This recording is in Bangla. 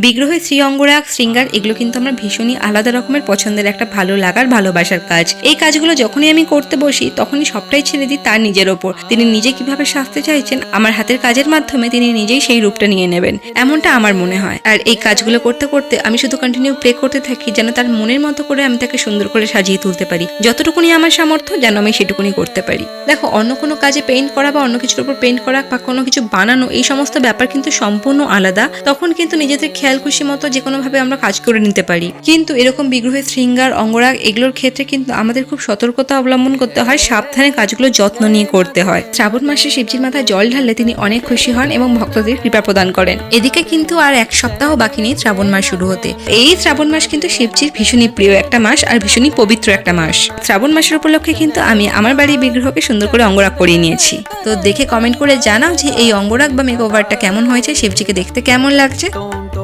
বিগ্রহে শ্রী অঙ্গরাগ, শৃঙ্গার এগুলো কিন্তু আমার ভীষণই আলাদা রকমের পছন্দের একটা ভালো লাগার ভালোবাসার কাজ। এই কাজগুলো যখনই আমি করতে বসি তখনই সবটাই ছেড়ে দিই তার নিজের ওপর। তিনি নিজে কিভাবে সাজতে চাইছেন, আমার হাতের কাজের মাধ্যমে তিনি নিজেই সেই রূপটা নিয়ে নেবেন, এমনটা আমার মনে হয়। আর এই কাজগুলো করতে করতে আমি শুধু কন্টিনিউ প্রে করতে থাকি যেন তার মনের মতো করে আমি তাকে সুন্দর করে সাজিয়ে তুলতে পারি। যতটুকুনি আমার সামর্থ্য যেন আমি সেটুকুনি করতে পারি। দেখো, অন্য কোনো কাজে পেইন্ট করা বা অন্য কিছুর উপর পেইন্ট করা বা কোনো কিছু বানানো, এই সমস্ত ব্যাপার কিন্তু সম্পূর্ণ আলাদা। তখন কিন্তু নিজেদের খেয়াল খুশি মতো যে কোনো ভাবে আমরা কাজ করে নিতে পারি, কিন্তু এরকম বিগ্রহের শৃঙ্গার, অঙ্গরাগ এগুলোর ক্ষেত্রে কিন্তু আমাদের খুব সতর্কতা অবলম্বন করতে হয়, সাবধানে কাজগুলো যত্ন নিয়ে করতে হয়। শ্রাবণ মাসে শিবজির মাথায় জল ঢাললে তিনি অনেক খুশি হন এবং ভক্তদের কৃপা প্রদান করেন। এদিকে কিন্তু আর এক সপ্তাহ বাকি নেই শ্রাবণ মাস শুরু হতে। এই শ্রাবণ মাস কিন্তু শিবজির ভীষণই প্রিয় একটা মাস আর ভীষণই পবিত্র একটা মাস। শ্রাবণ মাসের উপলক্ষে কিন্তু আমি আমার বাড়ির বিগ্রহকে সুন্দর করে অঙ্গরাগ করিয়ে নিয়েছি। তো দেখে কমেন্ট করে জানাও যে এই অঙ্গরাগ বা মেকওভারটা কেমন হয়েছে, শিবজিকে দেখতে কেমন লাগছে।